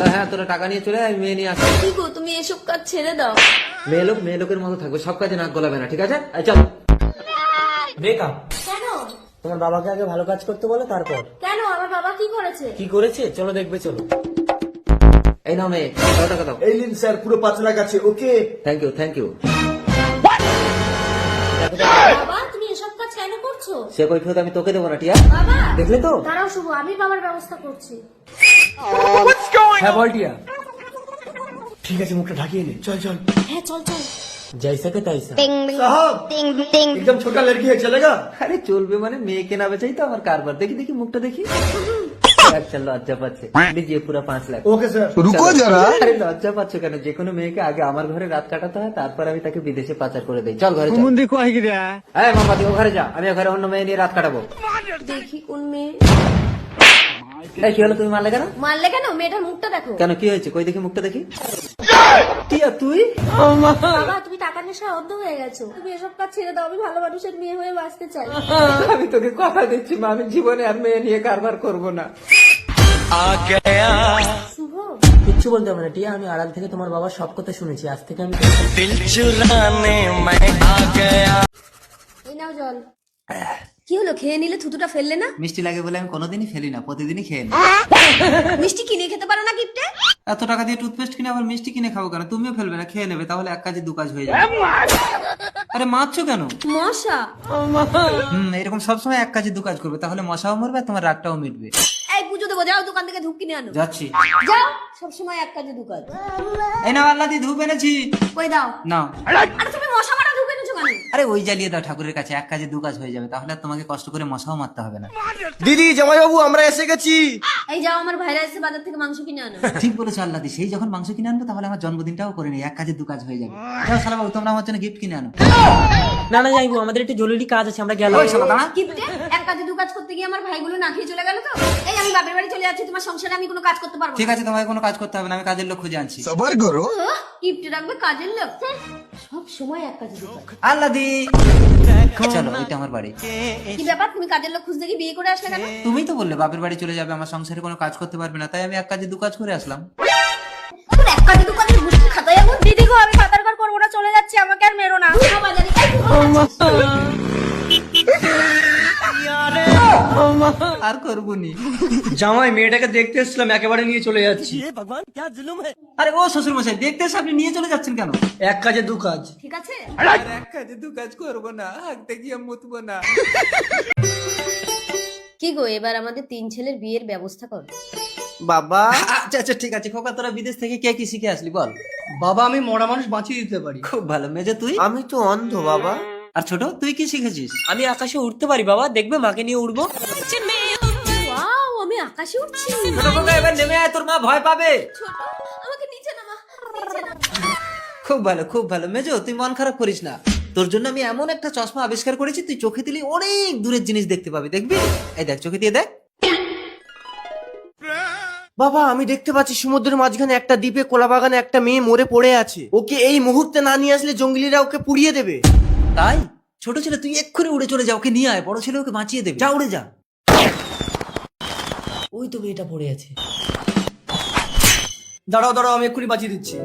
আরে হ্যাঁ, তোরা টাকা নিয়ে চলে আয়, আমি মেয়ে নিয়ে আসি। কি গো, তুমি এসব কাজ ছেড়ে দাও। মেয়ে লোকের মতো থাকবে, সব কাজে নাক গলাবে না, ঠিক আছে? এই চল। ব্রেকআপ। কেন? তোমার বাবাকে আগে ভালো কাজ করতে বলো, তারপর। কেন, আমার বাবা কি করেছে? কি করেছে চলো দেখবে, চলো। এই নাও মেয়ে, টাকা দাও। এই নিন স্যার, পুরো 5 লাখ আছে। ওকে, থ্যাংক ইউ। বাবা, তুমি এসব কাজ কেন করছো? সে কৈফিয়ত আমি তোকে দেবো না, টিয়া। বাবা, দেখলে তো? দাঁড়াও শুভ, আমি বাবার ব্যবস্থা করছি। হ্যাঁ বল টিয়া। ঠিক আছে, মুখটা ঢাকিয়ে নে। চল চল। হ্যাঁ চল চল। जैसा के तैसा। साहब एकदम छोटा लड़की है, चलेगा? আরে চলবে মানে, মেয়ে কেনা বেচাই তো আমার কারবার। দেখি মুখটা দেখি। চল, লজ্জা পাচ্ছে। দিজিয়ে পুরো 5 লাখ। Okay sir. রুকো যারা। আরে লজ্জা পাচ্ছ কেন? যে কোনো মেয়েকে আগে আমার ঘরে রাত কাটাতে হয়, তারপর আমি তাকে বিদেশে পাচার করে দেই। চল ঘরে চল। এই মামাতি, ও ঘরে যা, আমি ঘরে অন্য মেয়ে নিয়ে রাত কাটাবো। দেখি কোন মেয়ে। এই কি হলো, তুমি মারলে কেন? মারলে কেন? মেয়েটার মুখটা দেখো। কেন, কি হয়েছে? কই দেখি মুখটা দেখি। টিয়া তুই? বাবা, তুমি টাকার নেশায় অন্ধ হয়ে গেছো। তুমি এসব কাজ ছেড়ে দাও, আমি ভালো মানুষের মেয়ে হয়ে বাঁচতে চাই। আমি তোকে কথা দিচ্ছি মা, আমি জীবনে আর মেয়ে নিয়ে কারবার করব না। শুভ, কিচ্ছু বলতে হবে না টিয়া, আমি আড়াল থেকে তোমার বাবার সব কথা শুনেছি। আজ থেকে আমি এই নাও জল। কি হলো, খেয়ে নিলে? থুতুটা ফেললে না? মিষ্টি লাগে বলে আমি কোনোদিনই ফেলি না, প্রতিদিনই খেয়ে নিই। মিষ্টি কিনে খেতে পারো না গিফটে? এত টাকা দিয়ে টুথপেস্ট কিনে আবার মিষ্টি কিনে খাবো কেন? তুমিও ফেলবে না, খেয়ে নেবে, তাহলে এক কাজে 2 কাজ হয়ে যাবে। আরে মারছো কেন? মশা। এরকম সবসময় এক কাজে 2 কাজ করবে, তাহলে মশাও মরবে আর তোমার রাগটাও মিটবে। এই পুজো দেবো, যাও দোকান থেকে ধূপ কিনে আনো। যাচ্ছি। যাও, সবসময় এক কাজে দু কাজ। এই নাও আল্লাহ দি, ধূপ এনেছি। কই দাও। নাও। আরে তুমি মশা মারা ধূপ এনেছো কেন? আরে ওই জ্বালিয়ে দাও ঠাকুরের কাছে, এক কাজে 2 কাজ হয়ে যাবে, তাহলে আর তোমাকে কষ্ট করে মশাও মারতে হবে না। দিদি, জামাই বাবু, আমরা এসে গেছি। এই যাও, আমার ভাইরা এসে বাজার থেকে মাংস কিনে আনো। ঠিক বলেছো আল্লাহ দি, সেই যখন মাংস কিনে আনবো তাহলে আমার জন্মদিনটাও করে নেই, এক কাজে 2 কাজ হয়ে যাবে। যাও শালা বাবু, তোমরা আমার জন্য গিফট কিনে আনো। না না যাইবো, আমাদের একটু জরুরি কাজ আছে, আমরা গেলাম। ওই শালা দাঁড়া। গিফটে এক কাজে দু কাজ করতে গিয়ে আমার ভাইগুলো না খেয়ে চলে গেল তো। এই আমি বাপের বাড়ি চলে যাচ্ছি, তোমার সংসারে আমি কোনো কাজ করতে পারবো না। ঠিক আছে, তোমাকে কোনো কাজ করতে হবে না, আমি কাজের লোক খুঁজে আনছি। গিফটে রাখবে কাজের লোক। সব সময় এক কাজে দু কাজ। আল্লাহ দি, চলো, এটা আমার বাড়ি। কি ব্যাপার, তুমি কাজের লোক খুঁজতে গিয়ে বিয়ে করে আসলে কেন? তুমি তো বললে বাপের বাড়ি চলে যাবে, আমার সংসারে কোনো কাজ করতে পারবে না, তাই আমি এক কাজে 2 কাজ করে আসলাম। তোর এক কাজে দু কাজের গুষ্টি খাতায় এমন। দিদি গো, আমি পাতার ঘর করবো না, চলে যাচ্ছি, আমাকে আর মেরো না। বাজারে আর করবো নি। জামাই, মেয়েটাকে দেখতে এসেছিলাম, একেবারে নিয়ে চলে যাচ্ছি। আরে ও শ্বশুর মশাই, দেখতে এসে আপনি নিয়ে চলে যাচ্ছেন কেন? এক কাজে 2 কাজ। ঠিক আছে। এক কাজে 2 কাজ করবো না, হাঁকতে গিয়ে মুতবো না। কি গো, এবার আমাদের 3 ছেলের বিয়ের ব্যবস্থা কর। বাবা, আচ্ছা ঠিক আছে খোকা, তোরা বিদেশ থেকে কে কি শিখে আসলি বল? বাবা, আমি মরা মানুষ বাঁচিয়ে দিতে পারি। খুব ভালো। মেজে তুই? আমি তো অন্ধ বাবা। আর ছোট, তুই কি শিখেছিস? আমি আকাশে উঠতে পারি বাবা, দেখবে মাকে নিয়ে উড়বো। ওয়াও, আমি আকাশে উঠছি। ছোট খোকা, এবার নেমে আয়, তোর মা ভয় পাবে। ছোট, আমাকে নিচে নামা, নিচে নামা। খুব ভালো। মেজো, তুই মন খারাপ করিস না, তোর জন্য আমি এমন একটা চশমা আবিষ্কার করেছি, তুই চোখে দিলে অনেক দূরের জিনিস দেখতে পাবি, দেখবি? এই দেখ, চোখে দিয়ে দেখ। বাবা, আমি দেখতে পাচ্ছি সমুদ্রের মাঝখানে একটা দ্বীপে কোলা বাগানে একটা মেয়ে মরে পড়ে আছে। ওকে এই মুহূর্তে না নিয়ে আসলে জঙ্গলিরা ওকে পুড়িয়ে দেবে। তাই ছোট ছেলে, তুই এক্ষুনি উড়ে চলে যা, ওকে নিয়ে আয়, বড় ছেলে ওকে বাঁচিয়ে দেবে। যা, উড়ে যা। ওই তো মেয়েটা পড়ে আছে। দাঁড়াও, আমি এক্ষুনি বাঁচিয়ে দিচ্ছি।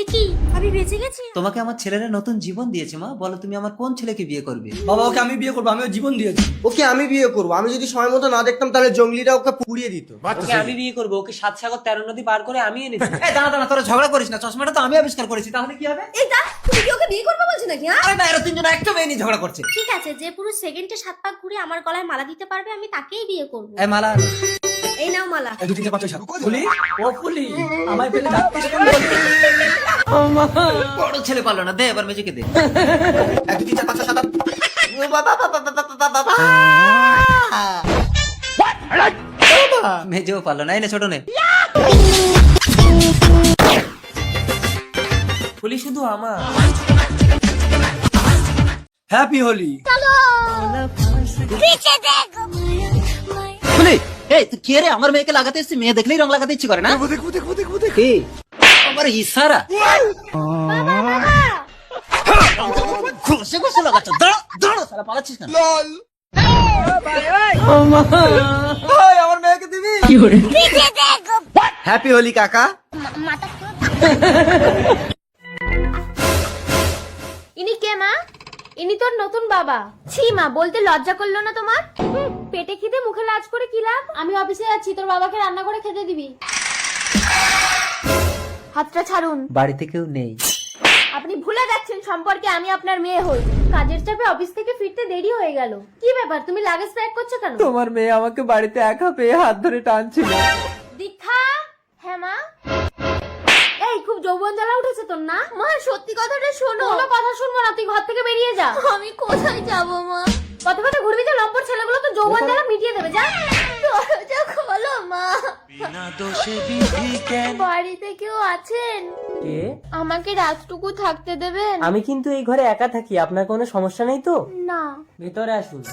এ কি, আমি বেঁচে গেছি? তোমাকে আমার ছেলেরা নতুন জীবন দিয়েছে মা, বলো তুমি আমার কোন ছেলেকে বিয়ে করবে? বাবা, ওকে আমি বিয়ে করবো, আমিও জীবন দিয়েছি। ওকে আমি বিয়ে করবো। আমি যদি সময় মতো না দেখতাম তাহলে জঙ্গলিরা ওকে পুড়িয়ে দিত। ওকে আমি বিয়ে করবো, ওকে 7 সাগর 13 নদী পার করে আমি এনেছি। এই দাঁড়া, তোরা ঝগড়া করিস না, চশমাটা তো আমি আবিষ্কার করেছি, তাহলে কি হবে? এই দা, তুমি কি ওকে বিয়ে করবে বলছো নাকি? হ্যাঁ, আরে না, এরা 3 জন একটা মেয়ে নিয়ে ঝগড়া করছে। ঠিক আছে, যে পুরো সেকেন্ডে 7 পাক ঘুরে আমার গলায় মালা দিতে পারবে, আমি তাকেই বিয়ে করবো। এই মালা। এই নাও মালা। 1 2 3 4 5 6 ফুলি, ও ফুলি, আমায় পেলে ডাকতিস কেন? বড় ছেলে পারলো না, দে এবার মেজেকে দে। 1 2 3 4 5 6 7 8। মেজেও পারলো না, এই নে ছোট নে। ফুলি শুধু আমার। হ্যাপি হোলি। বলি, এই তুই কে রে? আমার মেয়েকে লাগাতে এসেছিস, মেয়ে দেখলেই রং লাগাতে ইচ্ছে করে না? দেখো। কি? আমার ইশারা। ঘষে লাগাচ্ছ, দাঁড়া শালা, পালাচ্ছিস কেন? আমার মেয়েকে দিবি? হ্যাপি হোলি কাকা। মাথা ইনি কে মা? ইনি তোর নতুন বাবা। ছি মা, বলতে লজ্জা করলো না তোমার? পেটে খিদে মুখে লাজ করে কি লাভ? আমি অফিসে যাচ্ছি, তোর বাবাকে রান্না করে খেতে দিবি। হাতটা ছাড়ুন। বাড়িতে কেউ নেই। আপনি ভুলে যাচ্ছেন সম্পর্কে আমি আপনার মেয়ে হই। কাজের চাপে অফিস থেকে ফিরতে দেরি হয়ে গেল। কি ব্যাপার, তুমি লাগেজ প্যাক করছো কেন? তোমার মেয়ে আমাকে বাড়িতে একা পেয়ে হাত ধরে টানছিল। দীক্ষা। হ্যাঁ মা। এই খুব যৌবন জ্বালা উঠেছে তোর না? মা সত্যি কথাটা শোনো। কোনো কথা শুনবো না, তুই ঘর থেকে বেরিয়ে যা। আমি কোথায় যাব মা? কথা কথা ঘুরবি তো, লম্পট ছেলেগুলো তো যৌবন জ্বালা মিটিয়ে দেবে। যা দরজা খোলো মা। বাড়িতে কেউ আছেন? কে? আমাকে রাতটুকু থাকতে দেবেন? আমি কিন্তু এই ঘরে একা থাকি, আপনার কোনো সমস্যা নেই তো? না। ভেতরে আসুন।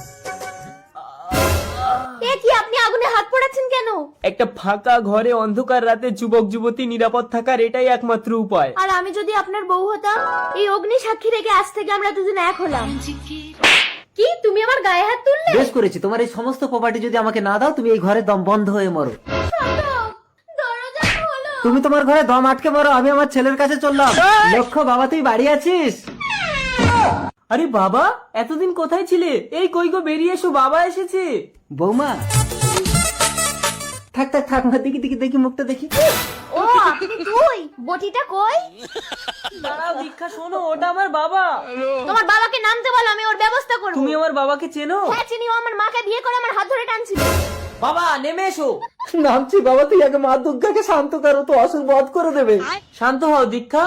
এ কি, আপনি আগুনে হাত পোড়াচ্ছেন কেন? একটা ফাঁকা ঘরে অন্ধকার রাতে যুবক যুবতী নিরাপদ থাকার এটাই একমাত্র উপায়। আর আমি যদি আপনার বউ হতাম? এই অগ্নি সাক্ষী রেখে আজ থেকে আমরা দুজন এক হলাম। কি, তুমি আমার গায়ে হাত তুললে? বেশ করেছি, তোমার এই সমস্ত প্রপার্টি যদি আমাকে না দাও, তুমি এই ঘরে দম বন্ধ হয়ে মরো। দরজা খোলো। তুমি তোমার ঘরে দম আটকে মরো, আমি আমার ছেলের কাছে চললাম। লক্ষ্য বাবা, তুই বাড়ি আছিস? আরে বাবা, এতদিন কোথায় ছিলে? এই কই গো, বেরিয়ে এসো, বাবা এসেছে। বৌমা থাক থাক থাক, মা দেখি দেখি দেখি মুখটা দেখি। ও আপনি, তুই বটিটা কই? দাঁড়াও দীক্ষা, শোনো, ওটা আমার বাবা। তোমার বাবাকে নামতে বলো, আমি ওর ব্যবস্থা করব। তুমি আমার বাবাকে চেনো? হ্যাঁ চিনি, ও আমার মাকে বিয়ে করে আমার হাত ধরে টানছিল। বাবা নেমে এসো। নামছি বাবা, তুই আগে মা দুর্গাকে শান্ত করো, তো অসুর বধ করে দেবে। শান্ত হও দীক্ষা।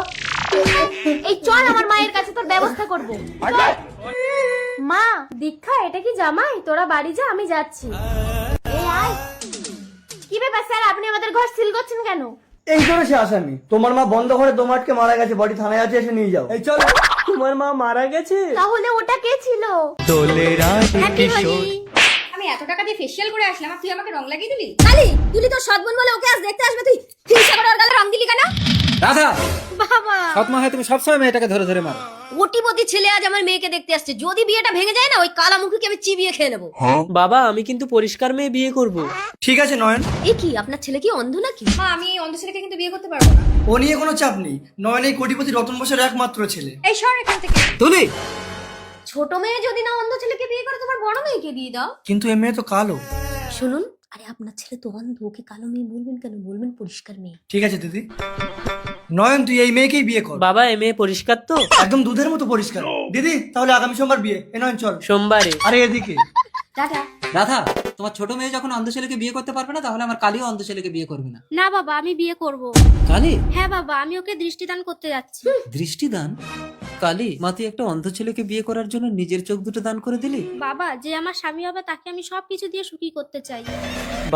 এই চল আমার মায়ের কাছে, তোর ব্যবস্থা করব। মা, দীক্ষা এটা কি জামাই? তোরা বাড়ি যা, আমি যাচ্ছি। এই আয়। কি ব্যাপার স্যার, আপনি আমাদের ঘর সিল করছেন কেন? এই জন্য সে আসামি। তোমার মা বন্ধ করে দম আটকে মারা গেছে, বডি থানায় আছে, এসে নিয়ে যাও। এই চল। তোমার মা মারা গেছে? তাহলে ওটা কে ছিল? Happy Holi। আমি এত টাকা দিয়ে ফেসিয়াল করে আসলাম, আর তুই আমাকে রং লাগিয়ে দিলি? কালি, তুই তো সৎ বোন বলে ওকে আজ দেখতে আসবে, তুই হিংসা করে ওর গালে রং দিলি কেন? রাধা, বাবা, সৎমা হয় তুমি সবসময় মেয়েটাকে ধরে ধরে মারো। কোটিপতি ছেলে আজ আমার মেয়েকে দেখতে আসছে। যদি বিয়েটা ভেঙে যায় না, ওই কালামুখীকে আমি চিবিয়ে খেয়ে নেবো। বাবা, আমি কিন্তু পরিষ্কার মেয়ে বিয়ে করব। ঠিক আছে নয়ন, এ কি, আপনার ছেলে কি অন্ধ নাকি? মা, আমি এই অন্ধ ছেলেকে কিন্তু বিয়ে করতে পারবো না। ও নিয়ে কোনো চাপ নেই। নয়ন এই কোটিপতি রতন বসের একমাত্র ছেলে। এই সর এখান থেকে। তুলি, ছোট মেয়ে যদি না অন্ধ ছেলেকে বিয়ে করে, তোমার বড় মেয়েকে দিয়ে দাও। কিন্তু এ মেয়ে তো কালো। শুনুন, আরে আপনার ছেলে তো অন্ধ, ওকে কালো মেয়ে বলবেন কেন? বলবেন পরিষ্কার মেয়ে। ঠিক আছে দিদি, নয়ন তুই এই মেয়েকেই বিয়ে কর। বাবা, এ মেয়ে পরিষ্কার তো? একদম দুধের মতো পরিষ্কার। দিদি তাহলে আগামী সোমবার বিয়ে। এ নয়ন চল। সোমবারে? আরে এদিকে। টাটা। রাধা, তোমার ছোট মেয়ে যখন অন্ধ ছেলেকে বিয়ে করতে পারবে না, তাহলে আমার কালিও অন্ধ ছেলেকে বিয়ে করবে না। না বাবা, আমি বিয়ে করব। কালি? হ্যাঁ বাবা, আমি ওকে দৃষ্টিদান করতে যাচ্ছি। দৃষ্টিদান? কালি, মা তুই একটা অন্ধ ছেলেকে বিয়ে করার জন্য নিজের চোখ দুটো দান করে দিলি? বাবা, যে আমার স্বামী হবে তাকে আমি সবকিছু দিয়ে সুখী করতে চাই।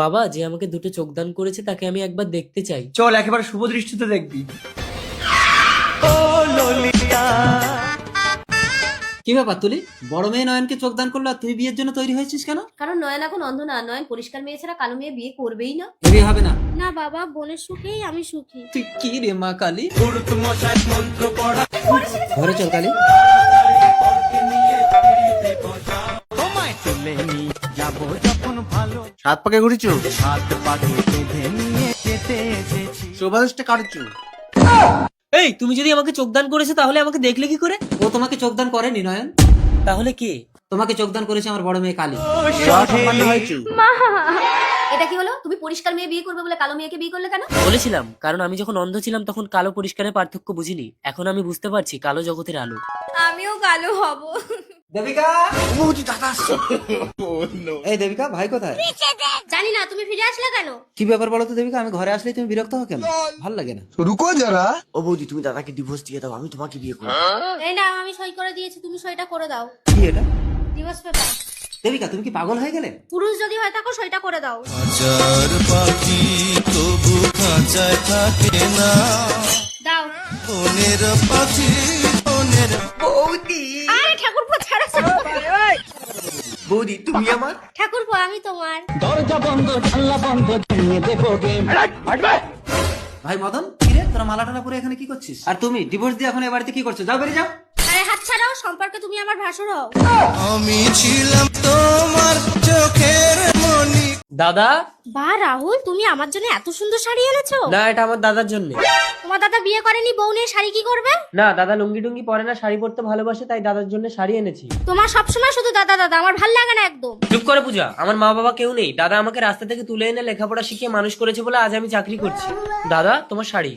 বাবা, যে আমাকে দুটো চোখ দান করেছে তাকে আমি একবার দেখতে চাই। চল একেবারে শুভ দৃষ্টিতে দেখবি। কি ব্যাপার তুলি, বড় মেয়ে নয়নকে চোখ দান করলো, আর তুই বিয়ের জন্য তৈরি হয়েছিস কেন? কারণ নয়ন এখন অন্ধ না, নয়ন পরিষ্কার মেয়ে ছাড়া কালো মেয়ে বিয়ে করবেই না। বিয়ে হবে না? না বাবা, বোনের সুখেই আমি সুখী। তুই কি রে মা কালী? ঘরে চল কালী। সাত পাকে ঘুরিছো? শোভাদৃষ্টি কাটছো? এই, তুমি যদি আমাকে চোখ দান করেছো তাহলে আমাকে দেখলে কি করে? ও তোমাকে চোখ দান করেনি নয়ন, তাহলে কে? তোমাকে চোখ দান করেছে আমার বড় মেয়ে কালী। এটা কি হলো? তুমি পরিষ্কার মেয়ে বিয়ে করবে বলে কালো মেয়েকে বিয়ে করলে কেন? বলেছিলাম, কারণ আমি যখন অন্ধ ছিলাম তখন কালো পরিষ্কারের পার্থক্য বুঝিনি। এখন আমি বুঝতে পারছি কালো জগতের আলো। আমিও কালো হব। দেবিকা, এই দেবিকা, ভাই কোথায়? জানি না, তুমি ফিরে আসলে কেন? কি ব্যাপার বলো তো দেবিকা, আমি ঘরে আসলেই তুমি বিরক্ত হও কেন? ভাল লাগে না। रुको जरा। ও বৌদি, তুমি দাদাকে ডিভোর্স দিয়ে দাও, আমি তোমাকে বিয়ে করবো। এই না, আমি সই করে দিয়েছি, তুমি সইটা করে দাও। কি এটা? Divorce paper. দেবিকা, তুমি কি পাগল হয়ে গেলে? পুরুষ যদি হয় থাকো, সইটা করে দাও। হাজার পাখি তবু খাঁচায় থাকে না, দাও। বনের পাখি বনের। আরে ঠাকুরপো, ছাড়ো ছাড়ো। বৌদি তুমি আমার। ঠাকুরপো, আমি তোমার। ভাই মদন, কি রে তোরা মালা টালা পরে এখানে কি করছিস? আর তুমি ডিভোর্স দিয়ে এখন এ বাড়িতে কি করছো? যাও বেরিয়ে যাও। আরে হাত ছাড়াও, সম্পর্কে তুমি আমার ভাসুর হও। আমি ছিলাম তোমার চোখের মনি। দাদা। বা রাহুল, তুমি আমার জন্য এত সুন্দর শাড়ি এনেছো? না, এটা আমার দাদার জন্য। তোমার দাদা বিয়ে করেনি, বউ নিয়ে শাড়ি কি করবে? না, দাদা লুঙ্গি টুঙ্গি পরে না, শাড়ি পরতে ভালোবাসে, তাই দাদার জন্য শাড়ি এনেছি। তোমার সবসময় শুধু দাদা দাদা, আমার ভাল লাগে না একদম। চুপ করে পূজা, আমার মা বাবা কেউ নেই। দাদা আমাকে রাস্তা থেকে তুলে এনে লেখাপড়া শিখিয়ে মানুষ করেছে বলে আজ আমি চাকরি করছি। দাদা, তোমার শাড়ি।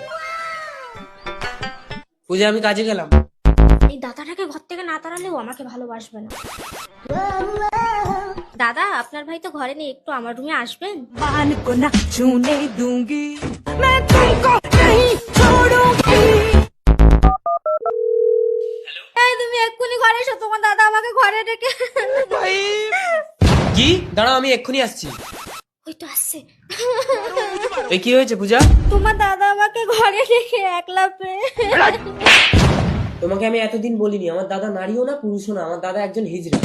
পূজা, আমি কাজে গেলাম। এই দাদাটাকে ঘর থেকে না তাড়ালেও আমাকে ভালোবাসবে না। দাদা, আপনার ভাই তো ঘরে নেই, একটু আমার রুমে আসবেন? এই, তুমি এক্ষুনি ঘরে এসো, তোমার দাদা আমাকে ঘরে ডেকে। কি? দাঁড়াও, আমি এক্ষুনি আসছি। ওই তো আসছে। এই কি হয়েছে পূজা? তোমার দাদা আমাকে ঘরে ডেকে একলা পেয়ে। তোমাকে আমি এতদিন বলিনি, আমার দাদা নারীও না পুরুষও না, আমার দাদা একজন হিজড়া।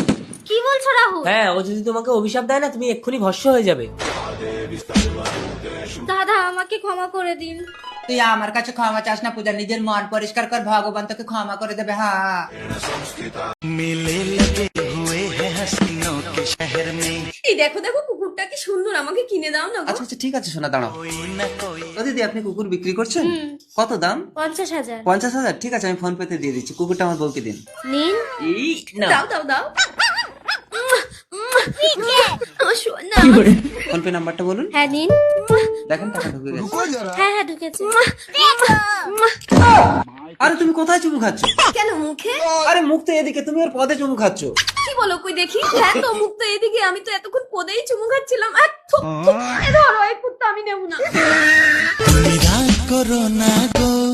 কি বলছো রাহুল? হ্যাঁ, ও যদি তোমাকে অভিশাপ দেয় না, তুমি এক্ষুনি ভস্ম হয়ে যাবে। দাদা, আমাকে ক্ষমা করে দিন। তুই আমার কাছে ক্ষমা চাস না পূজা, নিজের মন পরিষ্কার কর, ভগবান তোকে ক্ষমা করে দেবে। হ্যাঁ, मिले लगे हुए हैं हसीनों के शहर में এই দেখো দেখো, কুকুরটা কি সুন্দর, আমাকে কিনে দাও না গো। আচ্ছা আচ্ছা, ঠিক আছে শোনা, দাঁড়াও। कोई न कोई ও দিদি, আপনি কুকুর বিক্রি করছেন? কত দাম? 50,000। 50,000? ঠিক আছে, আমি ফোন পেতে দিয়ে দিচ্ছি। কুকুরটা আমার বউকে দিন। নিন। এই না, দাও দাও দাও। আমার সোনা। ফোন পে নাম্বারটা বলুন। হ্যাঁ নিন। দেখেন টাকা ঢুকে গেছে। হ্যাঁ হ্যাঁ ঢুকেছে। আরে তুমি কোথায় চুমু খাচ্ছ? কেন মুখে? আরে মুখ তো এদিকে, তুমি ওর পদে চুমু খাচ্ছ। কি বলো, কই দেখি। হ্যাঁ তো, মুখ তো এদিকে, আমি তো এতক্ষণ পদেই চুমু খাচ্ছিলাম। ধরো, এই কুত্তা আমি নেব না। राग करो ना गो